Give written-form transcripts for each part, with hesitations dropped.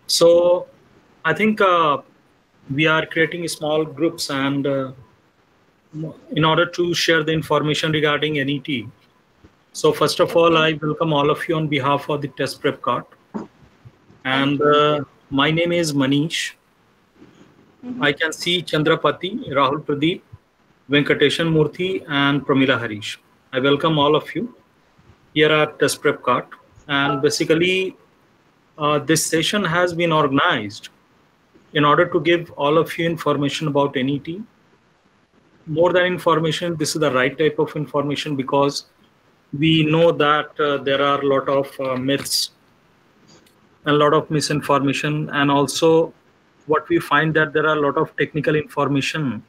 So I think we are creating small groups and in order to share the information regarding NET. So first of all, Okay. I welcome all of you on behalf of the test prep card. Thank And you. my name is Manish. Mm-hmm. I can see Chandrapati, Rahul Pradeep, Venkateshan Murthy, and Pramila Harish. I welcome all of you here at test prep card. And basically, this session has been organized in order to give all of you information about NET. More than information, this is the right type of information because we know that there are a lot of myths and a lot of misinformation, and also what we find that there are a lot of technical information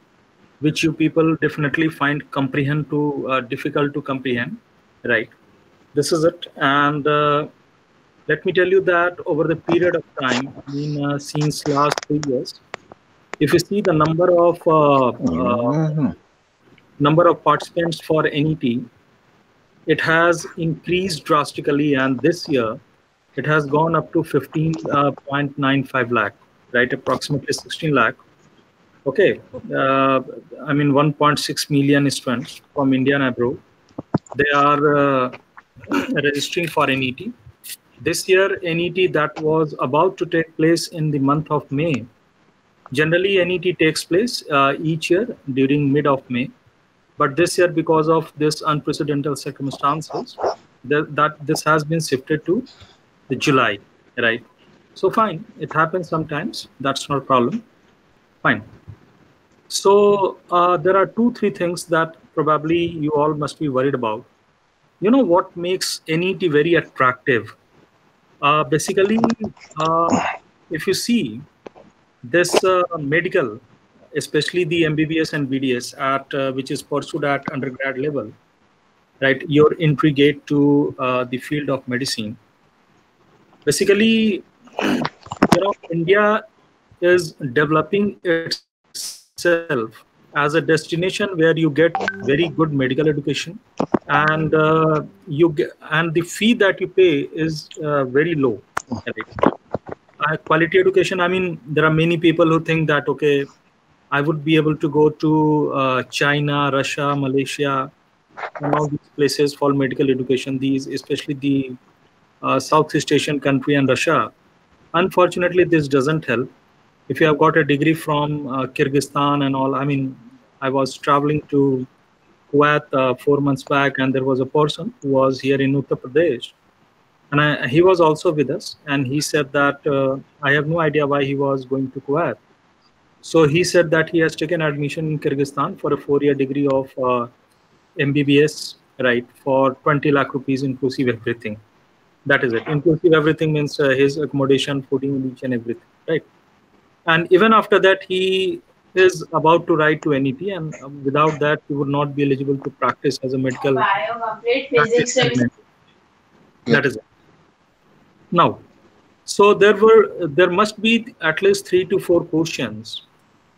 which you people definitely find comprehend to difficult to comprehend, right? This is it. And let me tell you that over the period of time, I mean, since last 3 years, if you see the Mhm. number of participants for NET, it has increased drastically, and this year it has gone up to 15.95 lakh, right? Approximately 16 lakh. Okay. Uh, I mean, 1.6 million students from India and abroad. They are registering for NET. This year, NET that was about to take place in the month of May. Generally, NET takes place each year during mid of May. But this year, because of this unprecedented circumstances, that this has been shifted to the July, right? So fine, it happens sometimes. That's not a problem. Fine. So there are two, three things that probably you all must be worried about. You know what makes NET very attractive? Basically, uh, if you see this medical, especially the MBBS and BDS at which is pursued at undergrad level, right? Your entry gate to the field of medicine. Basically, India is developing itself as a destination where you get very good medical education, and and the fee that you pay is very low. Right? Quality education. I mean, there are many people who think that okay, I would be able to go to China, Russia, Malaysia, and all these places for medical education. These, especially the Southeast Asian country and Russia. Unfortunately, this doesn't help. If you have got a degree from Kyrgyzstan and all, I mean, I was traveling to Kuwait 4 months back, and there was a person who was here in Uttar Pradesh, and he was also with us, and he said that I have no idea why he was going to Kuwait. So he said that he has taken admission in Kyrgyzstan for a 4-year degree of MBBS, right, for 20 lakh rupees inclusive everything. That is it. Inclusive everything means his accommodation, fooding, each and everything, right? And even after that, he is about to write to NEP, and without that, he would not be eligible to practice as a medical Bio, complete physics. practitioner. That is it. Now, so there must be at least 3 to 4 questions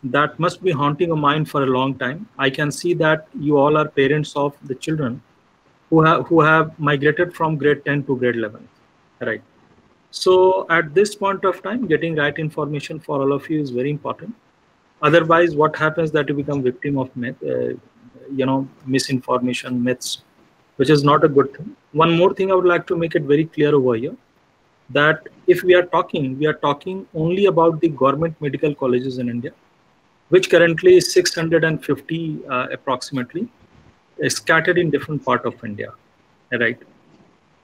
that must be haunting a mind for a long time. I can see that you all are parents of the children who have migrated from grade 10 to grade 11, right? So at this point of time, getting right information for all of you is very important. Otherwise, what happens that you become victim of myth, misinformation, myths, which is not a good thing. One more thing I would like to make it very clear over here that if we are talking only about the government medical colleges in India, which currently is 650 approximately, scattered in different part of India, right?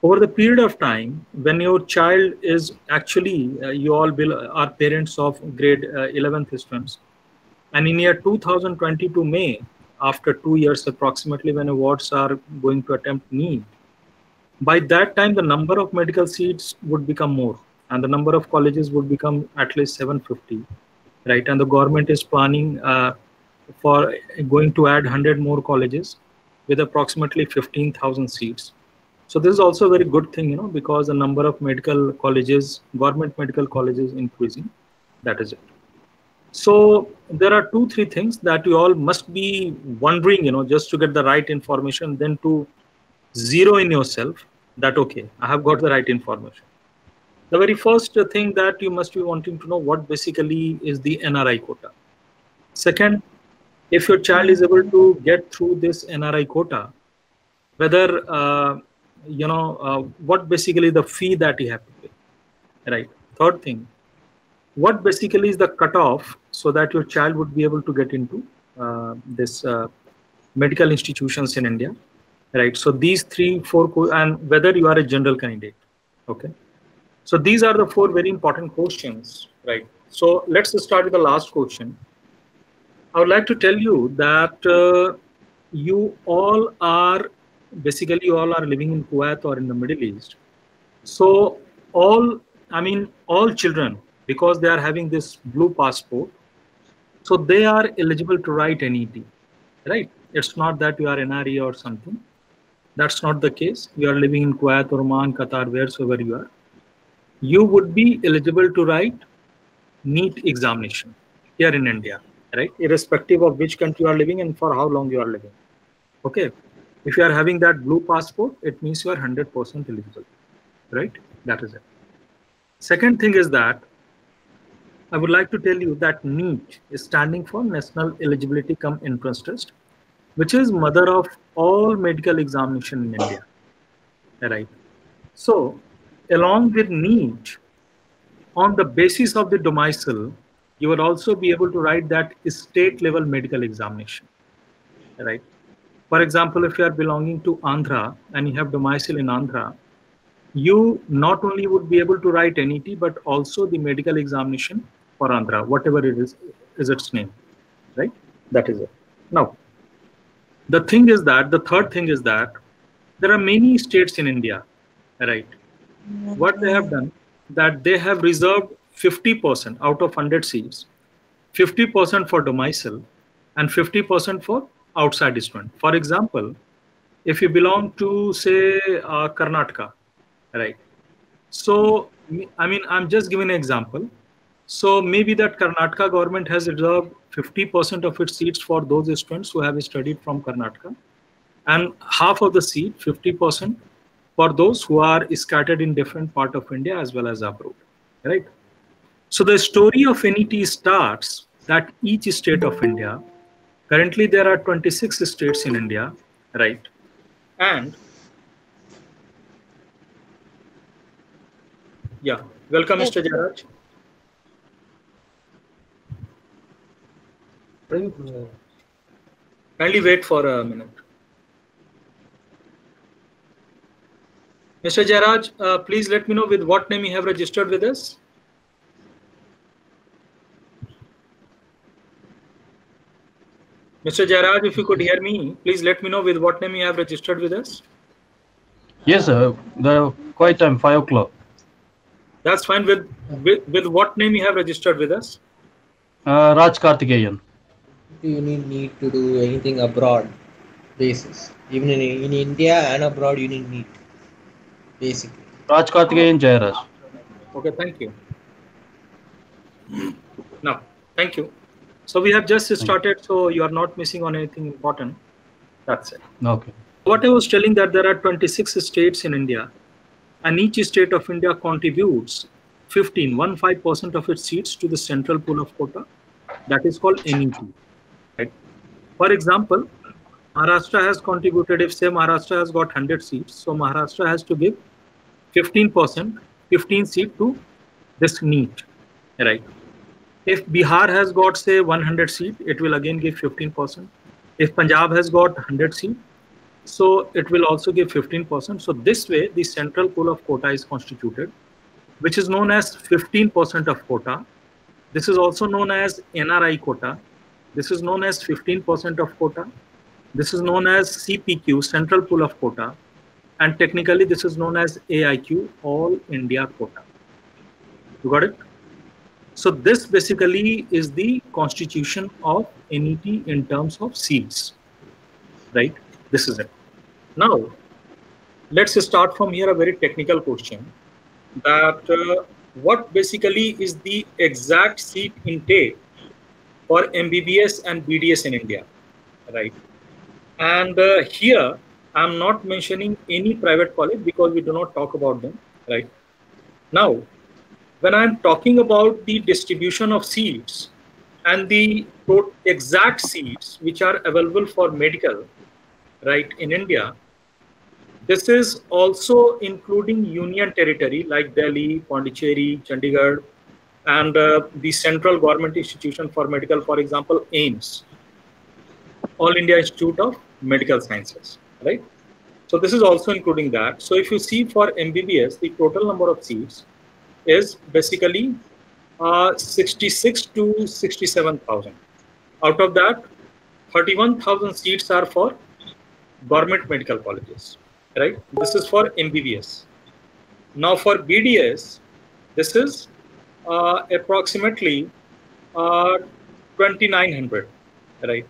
Over the period of time, when your child is actually, you all are parents of grade 11th students, and in year 2022 May, after 2 years approximately, when awards are going to attempt NEET, by that time the number of medical seats would become more, and the number of colleges would become at least 750, right? And the government is planning for going to add 100 more colleges with approximately 15,000 seats. So this is also a very good thing, because the number of medical colleges, government medical colleges, increasing. That is it. So there are 2 3 things that you all must be wondering, just to get the right information, then to zero in yourself that okay, I have got the right information. The very first thing that you must be wanting to know, what basically is the NRI quota. Second, if your child is able to get through this NRI quota, whether what basically the fee that you have to pay, right? Third thing, what basically is the cutoff so that your child would be able to get into this medical institutions in India, right? So these three, four, and whether you are a general candidate, okay? So these are the four very important questions, right? So let's start with the last question. I would like to tell you that you all are living in Kuwait or in the Middle East. So all children, because they are having this blue passport, so they are eligible to write NET, right? It's not that you are NRE or something. That's not the case. You are living in Kuwait, Oman, Qatar, wherever you are. You would be eligible to write NEET examination here in India, right? Irrespective of which country you are living and for how long you are living. Okay. If you are having that blue passport, it means you are 100% eligible, right? That is it. Second thing is that I would like to tell you that NEET is standing for National Eligibility Cum Entrance Test, which is mother of all medical examination in India, right? So along with NEET, on the basis of the domicile, you would also be able to write that state level medical examination, right? For example, if you are belonging to Andhra and you have domicile in Andhra, you not only would be able to write NET, but also the medical examination for Andhra, whatever it is its name, right? That is it. Now, the third thing is that there are many states in India, right? What they have done, that they have reserved 50% out of 100 seats, 50% for domicile and 50% for outside student. For example, if you belong to, say, Karnataka, right? So, I'm just giving an example. So maybe that Karnataka government has reserved 50% of its seats for those students who have studied from Karnataka, and half of the seat, 50%, for those who are scattered in different part of India as well as abroad, right? So the story of NET starts that each state of India, currently there are 26 states in India, right? And yeah, welcome, Yes. Mr. Jaraj. Kindly wait for a minute. Mr. Jaraj, please let me know with what name you have registered with us. Mr. Jaraj, if you could hear me, please let me know with what name you have registered with us. Yes, sir. The quite time 5 o'clock. That's fine. With what name you have registered with us? Raj Karthikeyan. You need to do anything abroad basis. Even in India and abroad, you need basically. Raj Karthikeyan Jairaj. Okay, thank you. Now, thank you. So we have just started, so you are not missing on anything important. That's it. Okay. What I was telling, that there are 26 states in India, and each state of India contributes 15% of its seats to the central pool of quota. That is called NET. Right? For example, Maharashtra has contributed, if say Maharashtra has got 100 seats, so Maharashtra has to give 15%, 15 seat to this NEET, right? If Bihar has got, say, 100 seat, it will again give 15%. If Punjab has got 100 seat, so it will also give 15%. So this way, the central pool of quota is constituted, which is known as 15% of quota. This is also known as NRI quota. This is known as 15% of quota. This is known as CPQ, central pool of quota. And technically, this is known as AIQ, All India quota. You got it? So this basically is the constitution of NET in terms of seats, right? This is it. Now, let's start from here a very technical question, that what basically is the exact seat intake for MBBS and BDS in India, right? And here, I'm not mentioning any private college because we do not talk about them, right? Now, when I'm talking about the distribution of seats and the exact seats which are available for medical, right, in India, this is also including union territory like Delhi, Pondicherry, Chandigarh, and the central government institution for medical, for example, AIIMS, All India Institute of Medical Sciences, right? So this is also including that. So if you see for MBBS, the total number of seats is basically 66 to 67,000. Out of that, 31,000 seats are for government medical colleges, right? This is for MBBS. Now for BDS, this is approximately 2,900, right?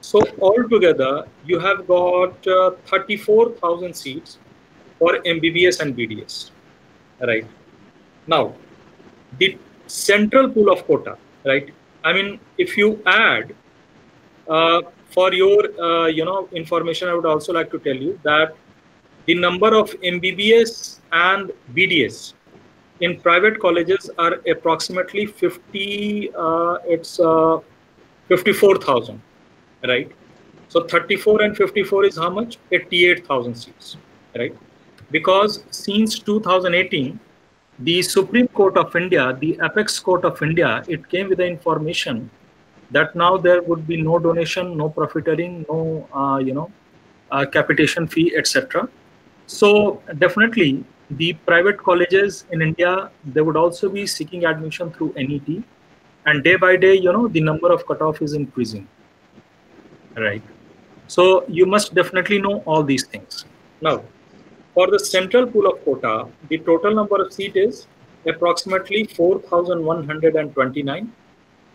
So altogether, you have got 34,000 seats for MBBS and BDS, right? Now, the central pool of quota, right? I mean, if you add, for your information, I would also like to tell you that the number of MBBS and BDS in private colleges are approximately 54,000, right? So 34 and 54 is how much? 88,000 seats, right? Because since 2018, the Supreme Court of India, the Apex Court of India, it came with the information that now there would be no donation, no profiteering, no capitation fee, etc. So definitely the private colleges in India, they would also be seeking admission through NET, and day by day, the number of cutoff is increasing, right? So you must definitely know all these things. Now, for the central pool of quota, the total number of seats is approximately 4,129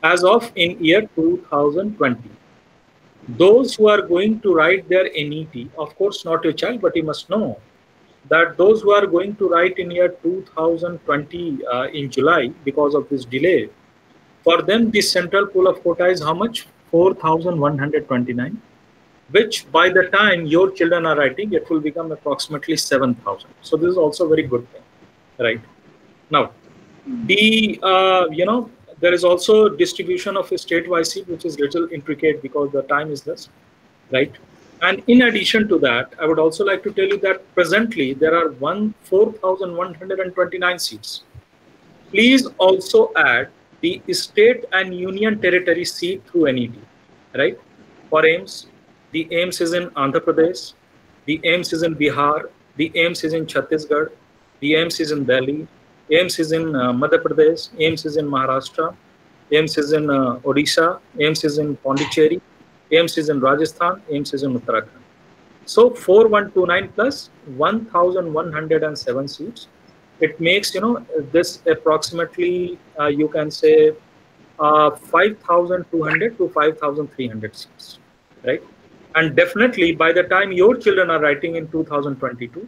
as of in year 2020. Those who are going to write their NET, of course not your child, but you must know that those who are going to write in year 2020 in July because of this delay, for them the central pool of quota is how much? 4,129, which by the time your children are writing, it will become approximately 7,000. So this is also a very good thing, right? Now, the there is also distribution of a state-wise seat, which is little intricate because the time is less, right? And in addition to that, I would also like to tell you that presently there are 4,129 seats. Please also add the state and union territory seat through NET, right? For AIIMS, the AIIMS is in Andhra Pradesh, the AIIMS is in Bihar, the AIIMS is in Chhattisgarh, the AIIMS is in Delhi, AIIMS is in Madhya Pradesh, AIIMS is in Maharashtra, AIIMS is in Odisha, AIIMS is in Pondicherry, AIIMS is in Rajasthan, AIIMS is in Uttarakhand. So 4,129 plus 1,107 seats. It makes, this approximately, you can say 5,200 to 5,300 seats, right? And definitely by the time your children are writing in 2022,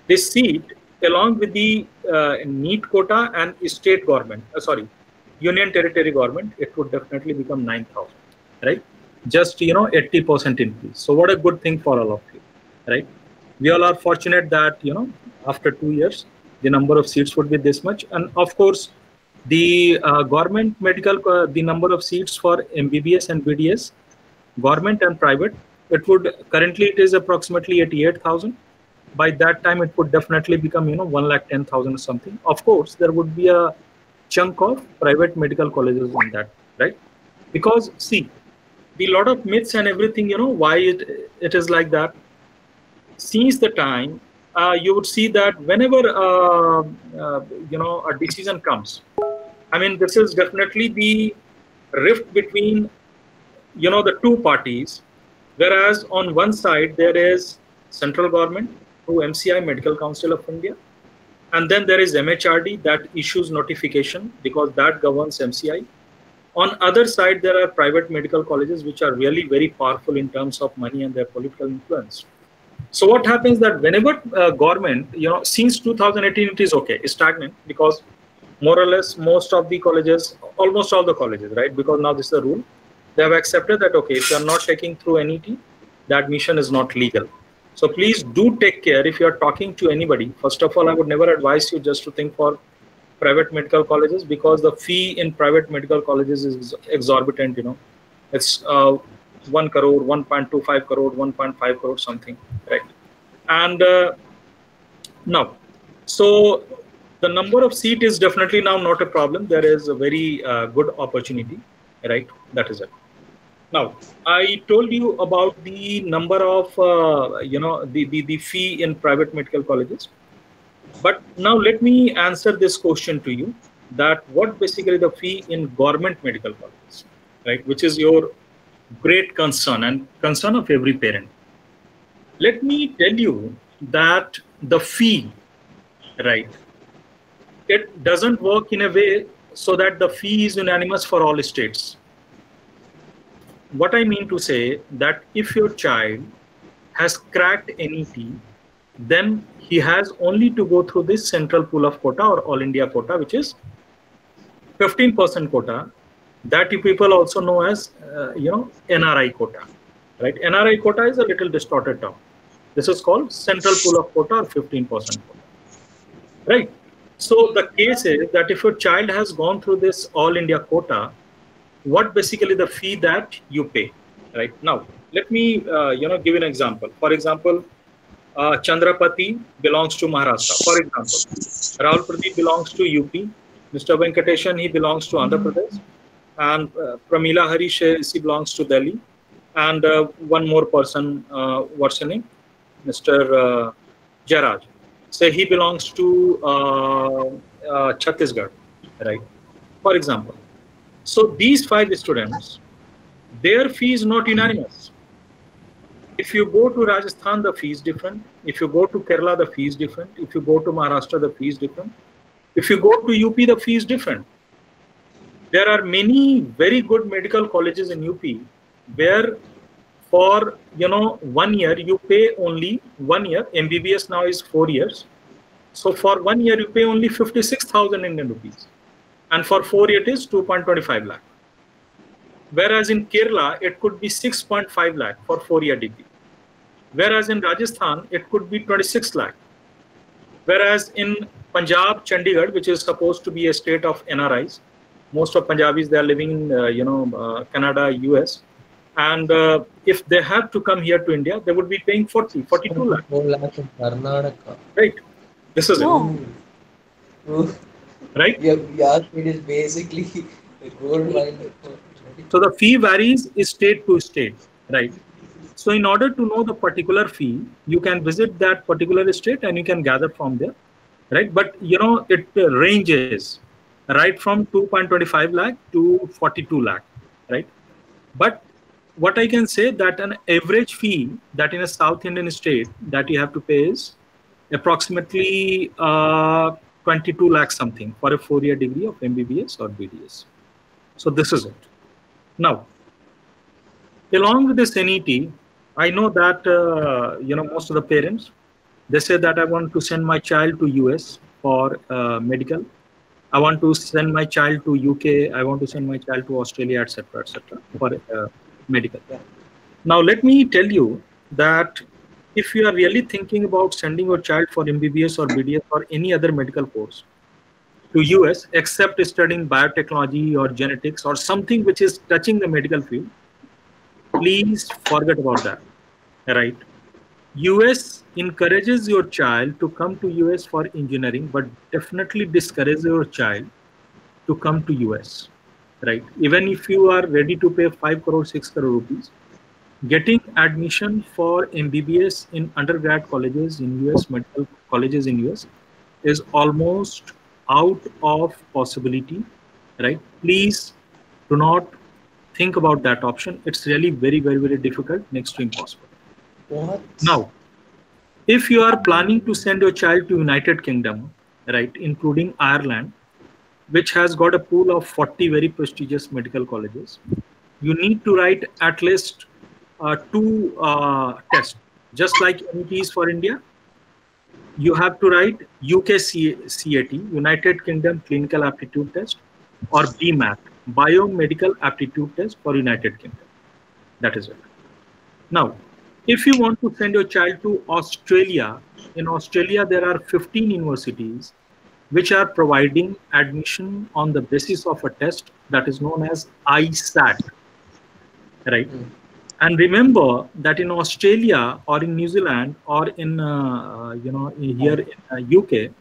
this seat along with the NEET quota and state government, union territory government, it would definitely become 9,000, right? Just, 80% increase. So what a good thing for all of you, right? We all are fortunate that, after 2 years, the number of seats would be this much. And of course, the government medical, the number of seats for MBBS and BDS, government and private, currently it is approximately 88,000. By that time, it would definitely become, 110,000 or something. Of course, there would be a chunk of private medical colleges in that, right? Because see, the lot of myths and everything, why it is like that. Since the time, you would see that whenever, a decision comes, I mean, this is definitely the rift between, the two parties, whereas on one side, there is central government through MCI, Medical Council of India, and then there is MHRD that issues notification because that governs MCI. On other side, there are private medical colleges which are really very powerful in terms of money and their political influence. So what happens that whenever government, since 2018, it is okay, it's stagnant because more or less most of the colleges, almost all the colleges, right? Because now this is the rule. They have accepted that, okay, if you are not taking through NET, the admission is not legal. So please do take care if you are talking to anybody. First of all, I would never advise you just to think for private medical colleges because the fee in private medical colleges is exorbitant. It's 1 crore, 1.25 crore, 1.5 crore something, right? And now, so the number of seat is definitely now not a problem. There is a very good opportunity, right? That is it. Now, I told you about the number of, the fee in private medical colleges. But now let me answer this question to you, that what basically the fee in government medical colleges, right? Which is your great concern and concern of every parent. Let me tell you that the fee, right, it doesn't work in a way so that the fee is unanimous for all states. What I mean to say that if your child has cracked NET, then he has only to go through this central pool of quota or all India quota, which is 15% quota, that you people also know as NRI quota, right? NRI quota is a little distorted term. This is called central pool of quota or 15% quota, right? So the case is that if your child has gone through this all India quota, what basically the fee that you pay, right? Now, let me give an example. For example, Chandrapati belongs to Maharashtra. For example, Rahul Pradeep belongs to UP. Mr. Venkateshan, he belongs to Andhra Pradesh. And Pramila Harish, she belongs to Delhi. And one more person, what's her name? Mr. Jairaj. Say he belongs to Chhattisgarh, right? For example. So these 5 students, their fee is not unanimous. If you go to Rajasthan, the fee is different. If you go to Kerala, the fee is different. If you go to Maharashtra, the fee is different. If you go to UP, the fee is different. There are many very good medical colleges in UP where for 1 year you pay only 1 year. MBBS now is 4 years. So for 1 year you pay only 56,000 Indian rupees. And for 4 years it is 2.25 lakh. Whereas in Kerala, it could be 6.5 lakh for 4-year degree. Whereas in Rajasthan, it could be 26 lakh. Whereas in Punjab, Chandigarh, which is supposed to be a state of NRIs, most of Punjabis, they are living in Canada, US. And if they have to come here to India, they would be paying 42 lakh. 4 lakhs in Karnataka. Right. This is it. Oh. Right? You asked me, it is basically a gold mine. So the fee varies state to state, right? So in order to know the particular fee, you can visit that particular state and you can gather from there, right? But it ranges right from 2.25 lakh to 42 lakh, right? But what I can say that an average fee that in a South Indian state that you have to pay is approximately 22 lakh something for a 4-year degree of MBBS or BDS. So this is it. Now, along with this NET, I know that most of the parents, they say that I want to send my child to US for medical. I want to send my child to UK. I want to send my child to Australia, etc., for medical. Now, let me tell you that if you are really thinking about sending your child for MBBS or BDS or any other medical course to US, except studying biotechnology or genetics or something which is touching the medical field, please forget about that, right? US encourages your child to come to US for engineering, but definitely discourages your child to come to US, right? Even if you are ready to pay 5 crore, 6 crore rupees, getting admission for MBBS in undergrad colleges in US, medical colleges in US is almost out of possibility, right? Please do not think about that option. It's really very, very, very difficult, next to impossible. What? Now, if you are planning to send your child to United Kingdom, right, including Ireland, which has got a pool of 40 very prestigious medical colleges, you need to write at least 2 tests, just like NETs for India. You have to write UKCAT, United Kingdom Clinical Aptitude Test, or BMAT, Biomedical Aptitude Test for United Kingdom. That is it. Now, if you want to send your child to Australia, in Australia there are 15 universities which are providing admission on the basis of a test that is known as ISAT, right? And remember that in Australia or in New Zealand or in here in UK,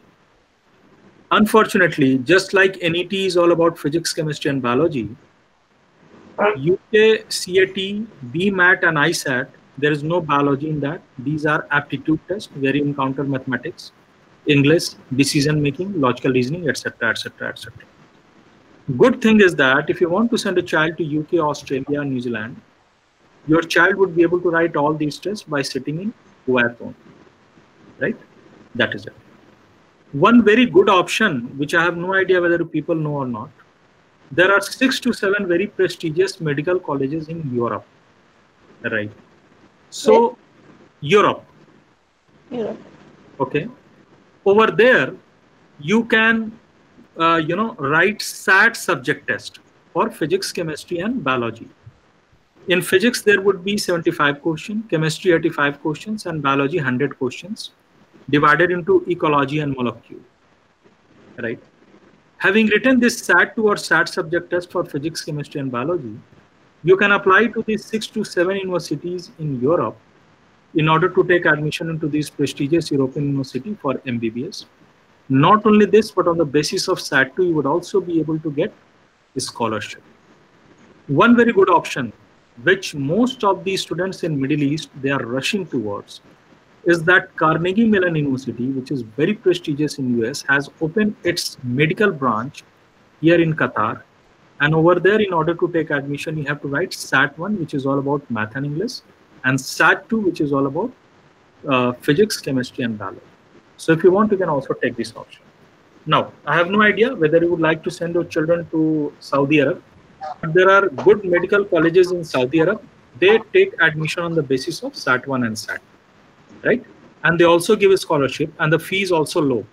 unfortunately, just like NET is all about physics, chemistry, and biology, UK CAT, BMAT, and ISAT, there is no biology in that. These are aptitude tests where you encounter mathematics, English, decision making, logical reasoning, etc., etc., etc. Good thing is that if you want to send a child to UK, Australia, and New Zealand, your child would be able to write all these tests by sitting in Kuwait only, right? That is it. One very good option, which I have no idea whether people know or not, there are 6 to 7 very prestigious medical colleges in Europe, right? So, Europe. Okay. Over there, you can, write SAT subject test for physics, chemistry, and biology. In physics, there would be 75 questions, chemistry 85 questions, and biology 100 questions, divided into ecology and molecule, right? Having written this SAT2 or SAT subject test for physics, chemistry, and biology, you can apply to these 6 to 7 universities in Europe in order to take admission into these prestigious European university for MBBS. Not only this, but on the basis of SAT2, you would also be able to get a scholarship. One very good option, which most of the students in Middle East, they are rushing towards, is that Carnegie Mellon University, which is very prestigious in US, has opened its medical branch here in Qatar. And over there, in order to take admission, you have to write SAT1, which is all about math and English, and SAT2, which is all about physics, chemistry, and biology. So if you want, you can also take this option. Now, I have no idea whether you would like to send your children to Saudi Arab. But there are good medical colleges in Saudi Arab. They take admission on the basis of SAT1 and SAT, right? And they also give a scholarship, and the fee is also low,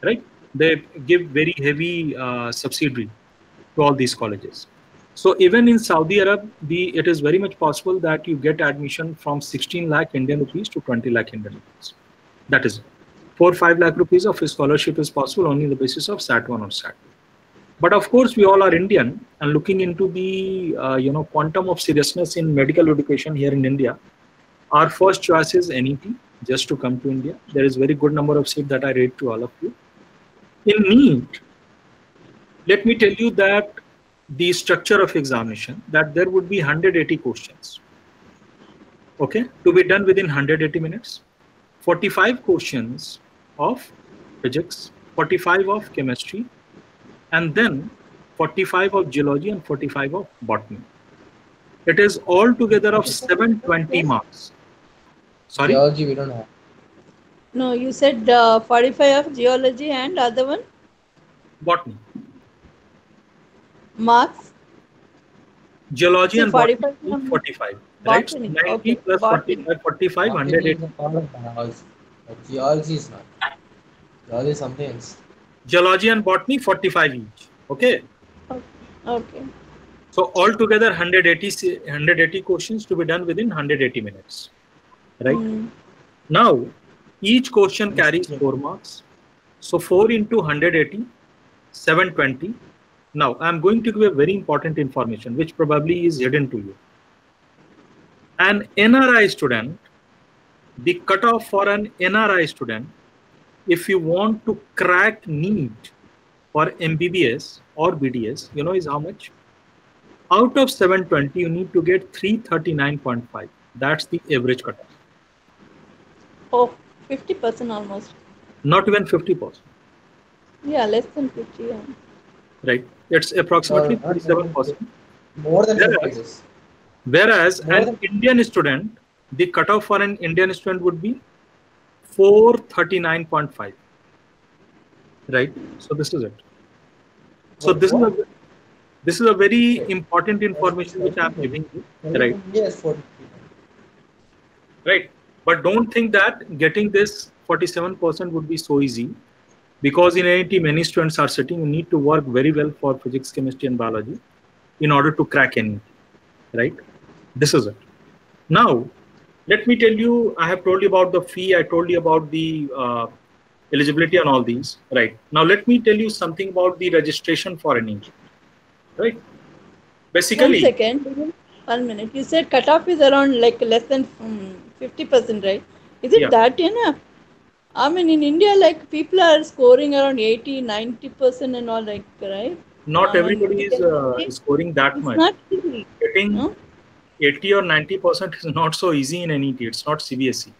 right? They give very heavy subsidy to all these colleges. So even in Saudi Arab, it is very much possible that you get admission from 16 lakh Indian rupees to 20 lakh Indian rupees. That is 4 or 5 lakh rupees of a scholarship is possible only on the basis of SAT1 or SAT. But of course, we all are Indian, and looking into the quantum of seriousness in medical education here in India, our first choice is NET, just to come to India. There is very good number of seats that I read to all of you. In NEET, let me tell you that the structure of examination, that there would be 180 questions, okay, to be done within 180 minutes, 45 questions of physics, 45 of chemistry, and then 45 of geology and 45 of botany. It is all together of 720 marks. Sorry? Geology we don't have. No, you said 45 of geology and other one? Botany. Marks? Geology So and botany 45 45. Right? Botany, 90 okay. plus Botany. 45, 45, Botany 180. is a part of biology, but geology is not. Geology is something else. Geology and botany 45 each. Okay. Okay. So altogether 180 questions to be done within 180 minutes. Right? Now, each question carries 4 marks. So 4 into 180, 720. Now, I'm going to give a very important information, which probably is hidden to you. An NRI student, the cutoff for an NRI student, if you want to crack NEET for MBBS or BDS, you know is how much? Out of 720, you need to get 339.5. That's the average cutoff. Oh, 50% almost. Not even 50%. Yeah, less than 50. Yeah. Right? It's approximately not 37%. More than 50. Whereas an Indian student, the cutoff for an Indian student would be 439.5. Right? So this is it. So this is a very important information which I'm giving you. Right? Yes, 40. Right. But don't think that getting this 47% would be so easy, because in NIT many students are sitting. You need to work very well for physics, chemistry, and biology in order to crack NIT. Right? This is it. Now, let me tell you, I have told you about the fee. I told you about the eligibility and all these, right? Now let me tell you something about the registration for NEET, right? One Basically, second. 1 minute. You said cutoff is around like less than 50%, right? Is it yeah, that enough? I mean, in India, like people are scoring around 80, 90% and all, like, right? not I mean, everybody is scoring that it's much. not easy, Getting no? 80 or 90% is not so easy in NET. It's not CBSE.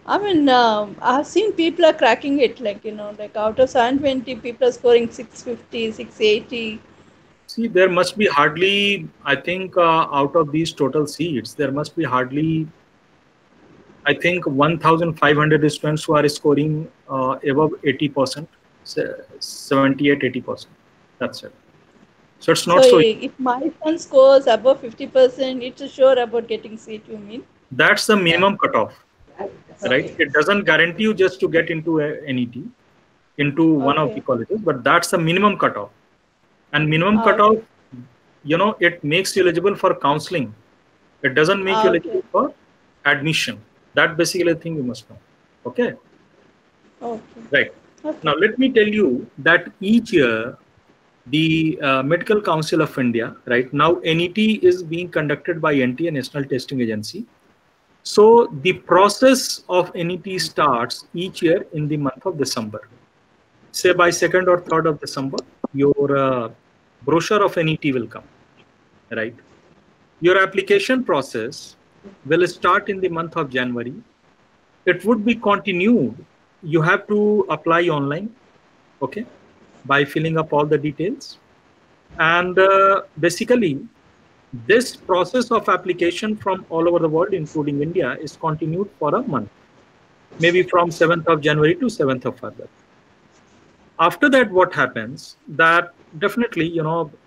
I mean, I've seen people are cracking it, like, like out of 720, people are scoring 650, 680. See, there must be hardly, I think, out of these total seats, there must be hardly, I think, 1,500 students who are scoring above 80%, 78, 80%. That's it. So it's So not so easy. if my son scores above 50%, it's sure about getting seat, you mean? That's the Yeah. minimum cutoff, right? Okay. It doesn't guarantee you just to get into a NET, into one of the Okay. colleges, but that's the minimum cutoff. And minimum Okay. cutoff, it makes you eligible for counseling. It doesn't make you Okay. eligible for admission. That basically the thing you must know. Okay, Okay. right. Okay. Now let me tell you that each year the Medical Council of India, right now NET is being conducted by NTA, National Testing Agency. So the process of NET starts each year in the month of December. Say by 2nd or 3rd of December, your brochure of NET will come, right? Your application process will start in the month of January. It would be continued. You have to apply online, okay, by filling up all the details. And basically, this process of application from all over the world, including India, is continued for a month, maybe from 7th of January to 7th of February. After that, what happens that definitely,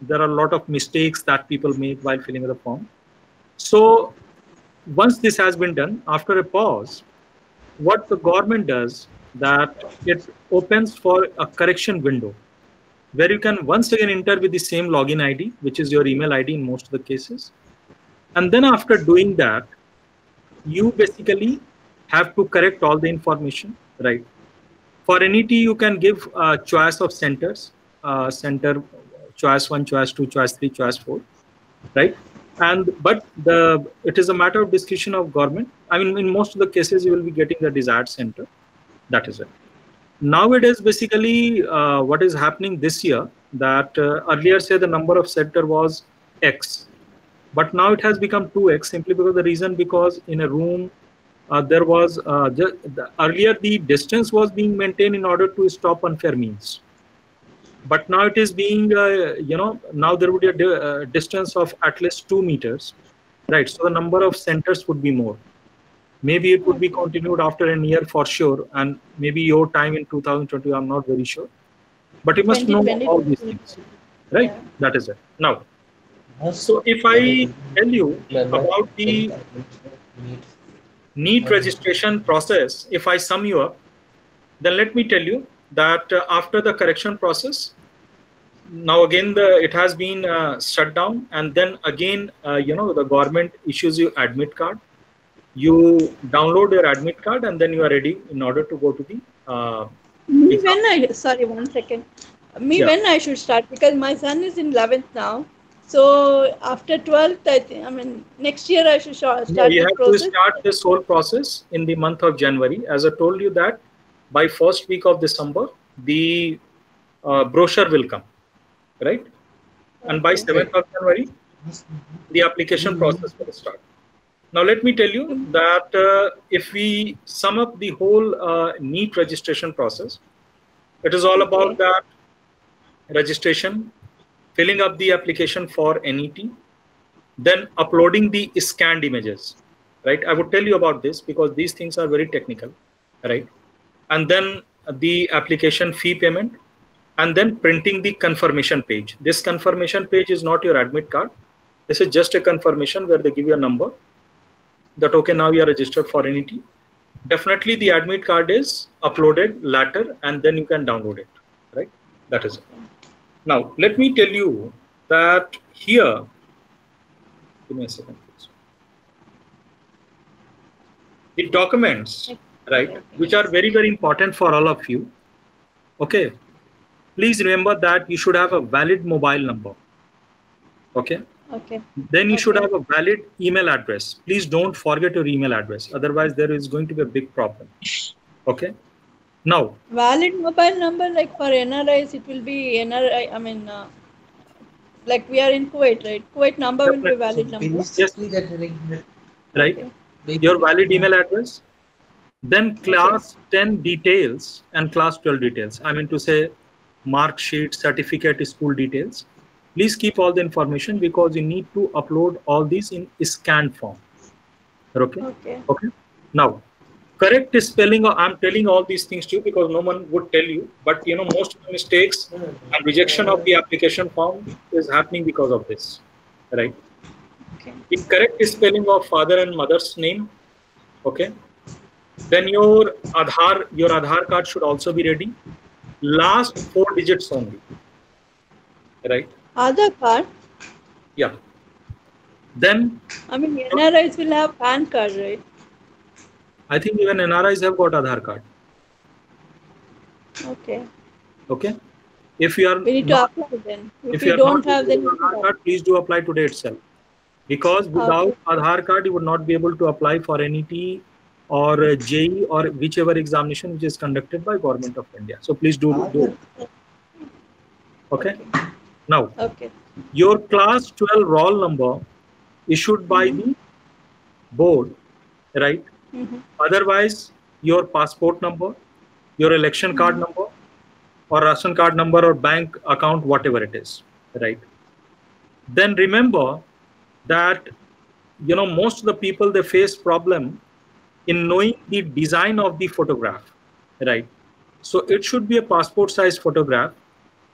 there are a lot of mistakes that people make while filling the form. So once this has been done, after a pause, what the government does that it opens for a correction window where you can once again enter with the same login ID, which is your email ID in most of the cases. And then after doing that, you basically have to correct all the information, right? For NET, you can give a choice of centers, center choice 1, choice 2, choice 3, choice 4, right? And but it is a matter of discretion of government. I mean, in most of the cases, you will be getting the desired center. That is it. Nowadays, basically, what is happening this year that earlier, say the number of center was X, but now it has become 2X simply because in a room there was earlier the distance was being maintained in order to stop unfair means, but now it is being now there would be a distance of at least 2 meters, right? So the number of centers would be more. Maybe it would be Okay. continued after a year for sure, and maybe your time in 2020, I'm not very sure, but you must know all 2022. these things, right? Yeah. That is it. Now, Most so if I tell you people are not about very the need. NEET registration process, if I sum you up, then let me tell you that after the correction process, now again it has been shut down, and then again the government issues you admit card. You download your admit card, and then you are ready in order to go to the Me exam. when I sorry, 1 second. Me Yeah. when I should start because my son is in 11th now. So after 12th, I think I mean next year I should No, start you that have to process. start this whole process in the month of January. As I told you that by first week of December, the brochure will come, right? And by Okay. 7th of January, the application process will start. Now, let me tell you that if we sum up the whole NEET registration process, it is all about Okay. that registration, filling up the application for NET, then uploading the scanned images, right? I would tell you about this because these things are very technical, right? And then the application fee payment, and then printing the confirmation page. This confirmation page is not your admit card. This is just a confirmation where they give you a number that, okay, now you are registered for NET. Definitely the admit card is uploaded later, and then you can download it, right? That is it. Now, let me tell you that here, give me a second, please. The documents right? Which are very, very important for all of you. Okay. Please remember that you should have a valid mobile number. Okay. Okay. Then you should Okay. have a valid email address. Please don't forget your email address. Otherwise, there is going to be a big problem. Okay. Now, Valid mobile number, like for NRIs, it will be NRI. I mean, like we are in Kuwait, right? Kuwait number will be definitely, valid number. Basically, that like right? Okay. Your valid email address. Then class 10 details and class 12 details. I mean to say mark sheet, certificate, school details. Please keep all the information because you need to upload all these in scanned form. Okay. Okay. Okay. Now, correct spelling. I'm telling all these things to you because no one would tell you. But you know, most of the mistakes and rejection of the application form is happening because of this, right? Okay. Incorrect spelling of father and mother's name. Okay. Then your Aadhaar card should also be ready. Last 4 digits only, right? Aadhaar card. Yeah. Then I mean, NRIs will have PAN card, right? I think even NRIs have got Aadhaar card. Okay. Okay. If you are We need to apply then. If you we are don't not have, then using Aadhaar card, please do apply today itself. Because without Aadhaar card, you would not be able to apply for NET or JEE or whichever examination which is conducted by Government of India. So please do it. Okay. Now, Okay. your class 12 roll number issued by the board, right? Otherwise, your passport number, your election card number, or ration card number, or bank account, whatever it is, right? Then remember that you know most of the people, they face problem in knowing the design of the photograph, right? So it should be a passport size photograph,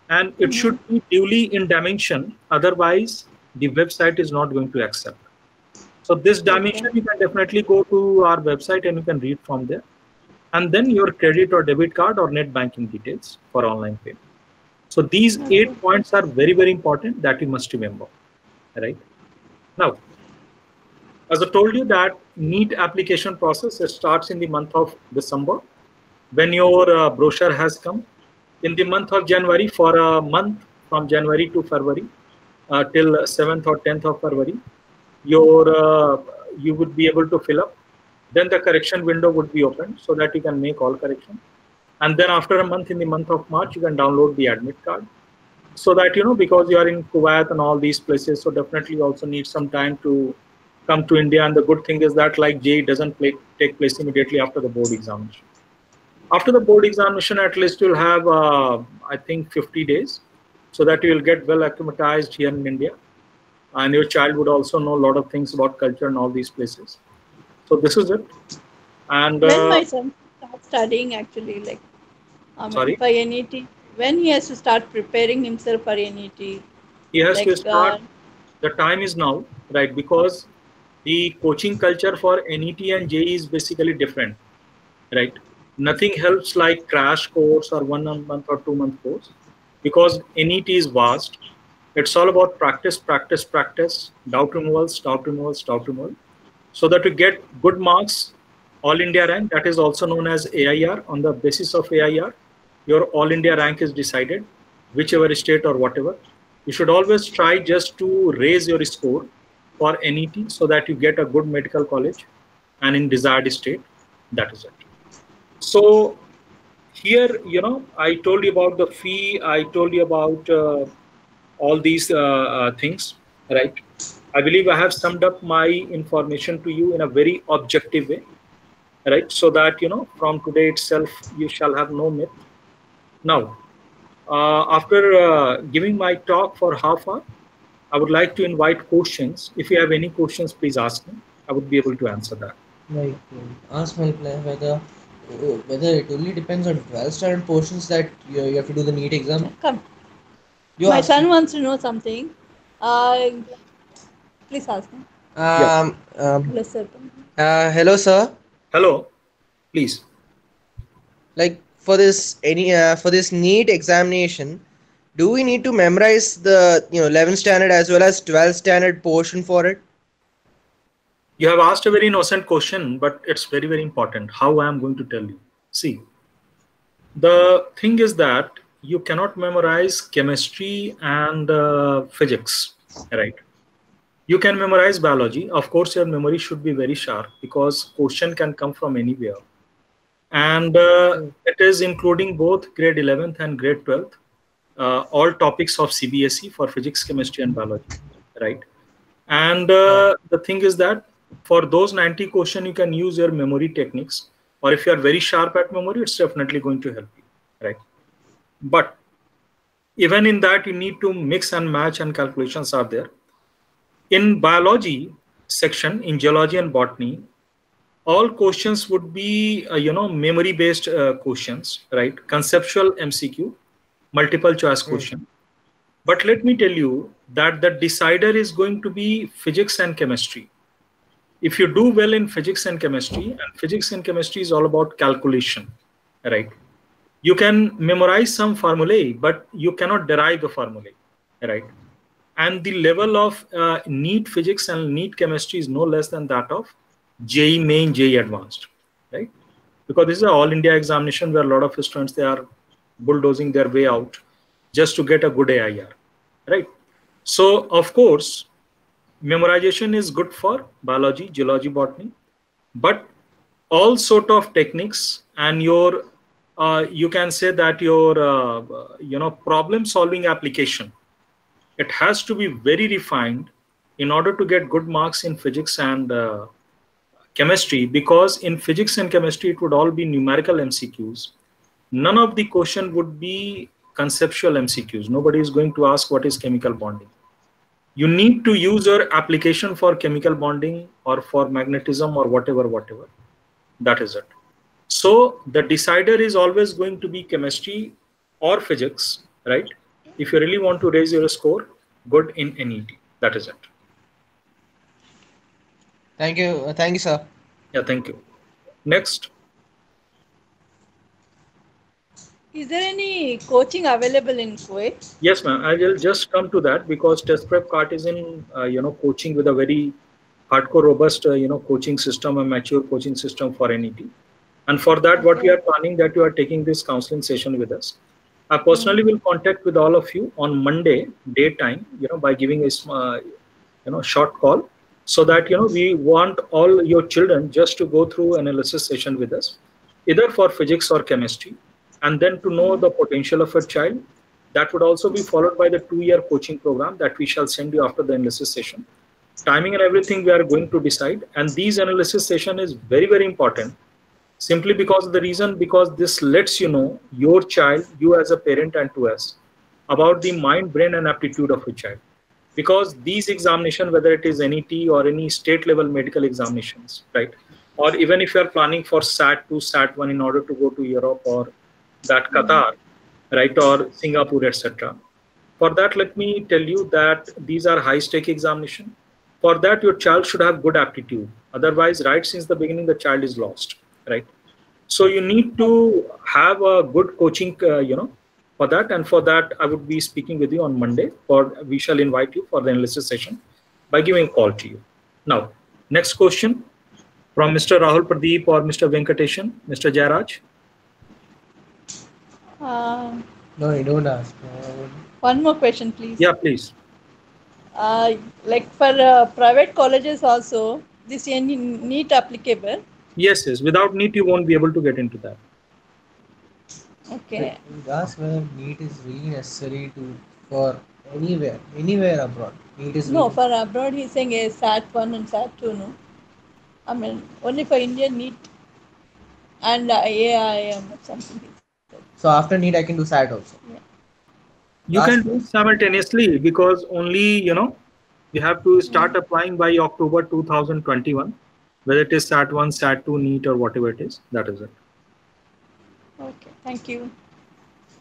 and it should be duly in dimension. Otherwise, the website is not going to accept. So this dimension, you can definitely go to our website and you can read from there. And then your credit or debit card or net banking details for online payment. So these 8 points are very, very important that you must remember, right? Now, as I told you that NEET application process, it starts in the month of December when your brochure has come. In the month of January, for a month from January to February till 7th or 10th of February, you would be able to fill up. Then the correction window would be open so that you can make all correction. And then after a month, in the month of March, you can download the admit card. So that, you know, because you are in Kuwait and all these places, so definitely you also need some time to come to India. And the good thing is that like JEE doesn't take place immediately after the board examination. After the board examination, at least you'll have, I think, 50 days so that you will get well acclimatized here in India. And your child would also know a lot of things about culture and all these places. So this is it. And when my son starts studying, actually, like, sorry? for NET, when he has to start preparing himself for NET? He has to start, the time is now, right? Because the coaching culture for NET and JEE is basically different, right? Nothing helps like crash course or 1 month or 2 month course, because NET is vast. It's all about practice, practice, practice, doubt removals, doubt removals, doubt removal. So that you get good marks, all India rank, that is also known as AIR. On the basis of AIR, your all India rank is decided, whichever state or whatever. You should always try just to raise your score for NET so that you get a good medical college and in desired state. That is it. So here, you know, I told you about the fee. I told you about all these things, right? I believe I have summed up my information to you in a very objective way, right? So that, you know, from today itself, you shall have no myth. Now, after giving my talk for half hour, I would like to invite questions. If you have any questions, please ask me. I would be able to answer that. Like, ask my whether it only depends on 12 standard portions that you have to do the NEET exam. Come. My son wants to know something. Please ask him. Hello, sir. Hello, sir. Hello, please. Like for this NEET examination, do we need to memorize the 11th standard as well as 12th standard portion for it? You have asked a very innocent question, but it's very, very important. How I am going to tell you. See, the thing is that you cannot memorize chemistry and physics, right? You can memorize biology. Of course, your memory should be very sharp because question can come from anywhere. And it is including both grade 11th and grade 12th, all topics of CBSE for physics, chemistry, and biology, right? And the thing is that for those 90 questions, you can use your memory techniques, or if you are very sharp at memory, it's definitely going to help you, right? But even in that, you need to mix and match, and calculations are there. In biology section, in geology and botany, all questions would be, memory based questions, right? Conceptual MCQ, multiple choice question. But let me tell you that the decider is going to be physics and chemistry. If you do well in physics and chemistry, and physics and chemistry is all about calculation, right? You can memorize some formulae, but you cannot derive the formulae, right? And the level of NEET physics and NEET chemistry is no less than that of JEE Main, JEE Advanced, right? Because this is an all India examination where a lot of students, they are bulldozing their way out just to get a good AIR, right? So of course, memorization is good for biology, geology, botany, but all sort of techniques and your, you can say that your, problem solving application, it has to be very refined in order to get good marks in physics and chemistry, because in physics and chemistry, it would all be numerical MCQs. None of the question would be conceptual MCQs. Nobody is going to ask what is chemical bonding. You need to use your application for chemical bonding or for magnetism or whatever. That is it. So the decider is always going to be chemistry or physics, right? If you really want to raise your score, good in NET. That is it. Thank you, sir. Yeah, thank you. Next. Is there any coaching available in Kuwait? Yes, ma'am. I will just come to that because Test Prep Cart is in, coaching with a very hardcore, robust, coaching system, a mature coaching system for NET. And for that, what we are planning that you are taking this counseling session with us. I personally will contact with all of you on Monday daytime, by giving a short call, so that, we want all your children just to go through analysis session with us, either for physics or chemistry, and then to know the potential of a child. That would also be followed by the 2-year coaching program that we shall send you after the analysis session. Timing and everything we are going to decide. And these analysis session is very, very important, simply because of the reason, because this lets you know your child, you as a parent and to us, about the mind, brain and aptitude of a child. Because these examinations, whether it is NET or any state level medical examinations, right? Or even if you are planning for SAT2, SAT1 in order to go to Europe or that Qatar, right, or Singapore, etc. For that, let me tell you that these are high-stake examinations. For that, your child should have good aptitude. Otherwise, right since the beginning, the child is lost, right? So you need to have a good coaching, for that. And for that, I would be speaking with you on Monday, or we shall invite you for the analysis session by giving a call to you. Now, next question from Mr. Rahul Pradeep or Mr. Venkateshan, Mr. Jairaj. No, you don't ask. One more question, please. Yeah, please. Like for private colleges also, this any NEET applicable? Yes. Without NEET, you won't be able to get into that. Okay. You ask whether NEET is really necessary for anywhere abroad. NEET is No, really, for abroad he's saying a SAT1 and SAT2, no? I mean, only for Indian NEET and AIM something. so after NEET I can do SAT also. Yeah. You can do it simultaneously, because only, you have to start applying by October 2021, whether it is SAT1, SAT2, NEET or whatever it is. That is it. Okay, thank you.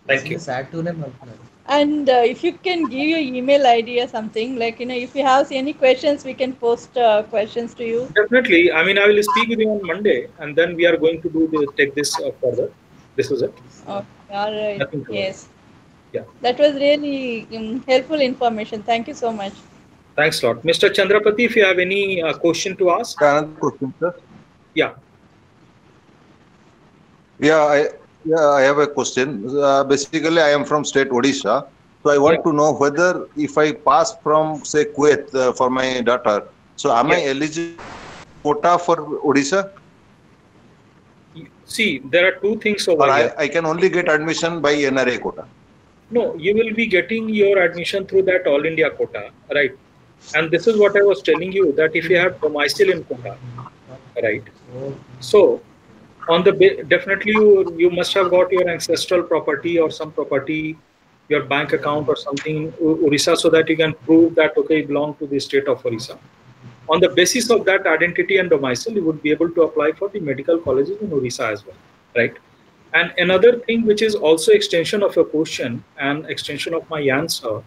Thank you. SAT2 And if you can give your email ID or something, like, if you have any questions, we can post questions to you. Definitely. I mean, I will speak with you on Monday, and then we are going to take this further. This is it. Okay, all right. Nothing to worry. Yes. Yeah. That was really helpful information. Thank you so much. Thanks a lot. Mr. Chandrapati, if you have any question to ask. Another question, sir. Yeah. Yeah, I have a question. Basically, I am from state Odisha. So I want to know whether if I pass from, say, Kuwait for my daughter, so am I eligible quota for Odisha? See, there are two things over Or here. I can only get admission by NRA quota? No, you will be getting your admission through that All India quota, right? And this is what I was telling you, that if you have domicile in quota, right? So on the definitely you must have got your ancestral property or some property, your bank account or something in Orissa, so that you can prove that okay, you belong to the state of Orissa. On the basis of that identity and domicile, you would be able to apply for the medical colleges in Orissa as well, right? And another thing which is also extension of your question and extension of my answer,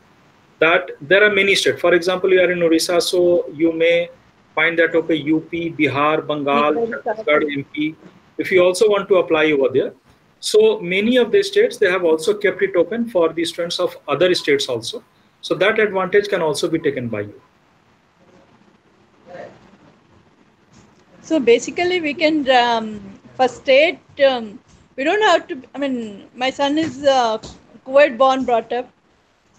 that there are many states. For example, you are in Orissa, so you may find that okay, UP, Bihar, Bengal, Chhattisgarh, MP. If you also want to apply over there, so many of the states, they have also kept it open for the students of other states also. So that advantage can also be taken by you. So basically, we can for state. We don't have to. I mean, my son is Kuwait born, brought up,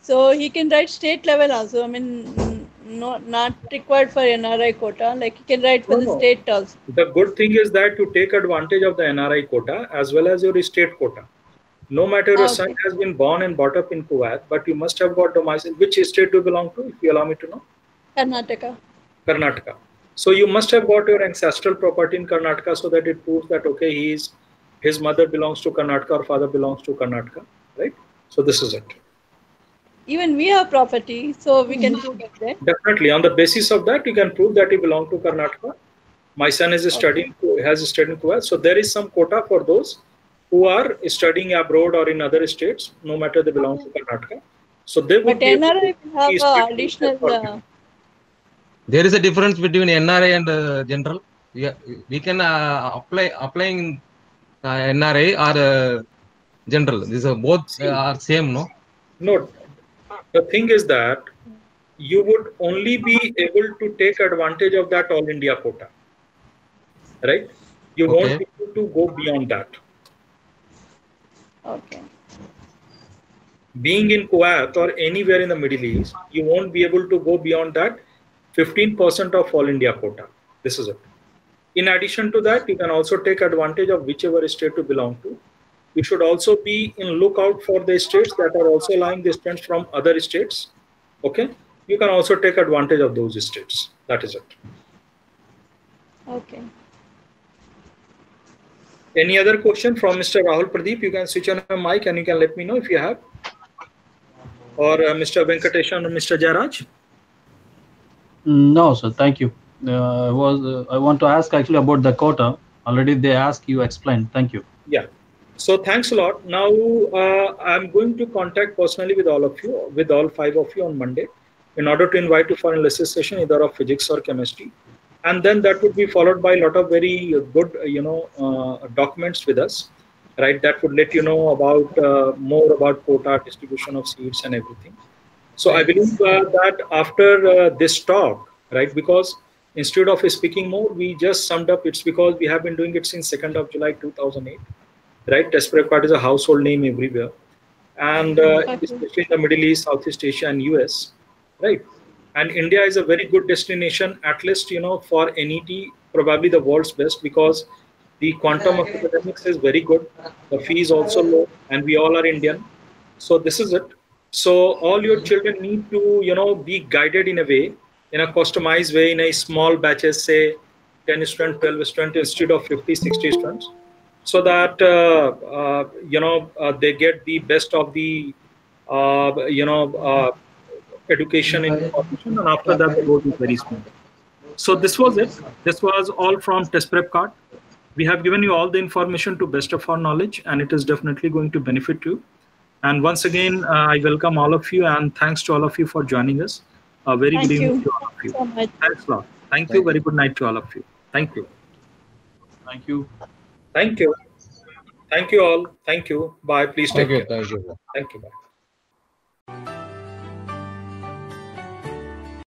so he can write state level also. I mean, not required for NRI quota. Like he can write for the state also. The good thing is that you take advantage of the NRI quota as well as your state quota. No matter your son has been born and brought up in Kuwait, but you must have got domicile. Which state do you belong to, if you allow me to know? Karnataka. Karnataka. So you must have got your ancestral property in Karnataka, so that it proves that okay, his mother belongs to Karnataka or father belongs to Karnataka, right? So this is it. Even we have property, so we can prove that. Definitely, on the basis of that, you can prove that you belong to Karnataka. My son is studying, has studied in Kuwait, so there is some quota for those who are studying abroad or in other states, no matter they belong to Karnataka. So they would. But NRI will have additional. There is a difference between NRI and general. We can applying NRI or general. These are both are same, no? No. The thing is that you would only be able to take advantage of that All India quota, right? You won't be able to go beyond that. Okay. Being in Kuwait or anywhere in the Middle East, you won't be able to go beyond that 15% of All India quota. This is it. In addition to that, you can also take advantage of whichever state you belong to. You should also be in lookout for the states that are also allowing the students from other states. Okay. You can also take advantage of those states. That is it. Okay. Any other question from Mr. Rahul Pradeep? You can switch on your mic and you can let me know if you have. Or Mr. Venkateshan or Mr. Jairaj? No, sir. Thank you. I want to ask actually about the quota. Already they asked, you explained. Thank you. Yeah. So thanks a lot. Now I'm going to contact personally with all of you, with all 5 of you on Monday, in order to invite you for an LSS session, either of physics or chemistry. And then that would be followed by a lot of very good, documents with us, right? That would let you know about more about quota, distribution of seats and everything. So I believe that after this talk, right, because instead of speaking more, we just summed up. It's because we have been doing it since 2nd of July 2008, right? Test Prep Card is a household name everywhere, and especially in the Middle East, Southeast Asia, and US, right? And India is a very good destination, at least for NET, probably the world's best, because the quantum of academics is very good. The fee is also low, and we all are Indian. So this is it. So all your children need to, be guided in a way, in a customized way, in a small batches, say 10 students, 12 students, instead of 50, 60 students, so that, they get the best of the, education and information, and after that, the road is very smooth. So this was it. This was all from Test Prep Card. We have given you all the information to best of our knowledge, and it is definitely going to benefit you. And once again, I welcome all of you, and thanks to all of you for joining us. A very good evening to all of you. So much. Thanks a lot. Thank you. Very good night to all of you. Thank you. Thank you. Thank you. Thank you all. Thank you. Bye. Please take care. Thank you. Thank you. Bye.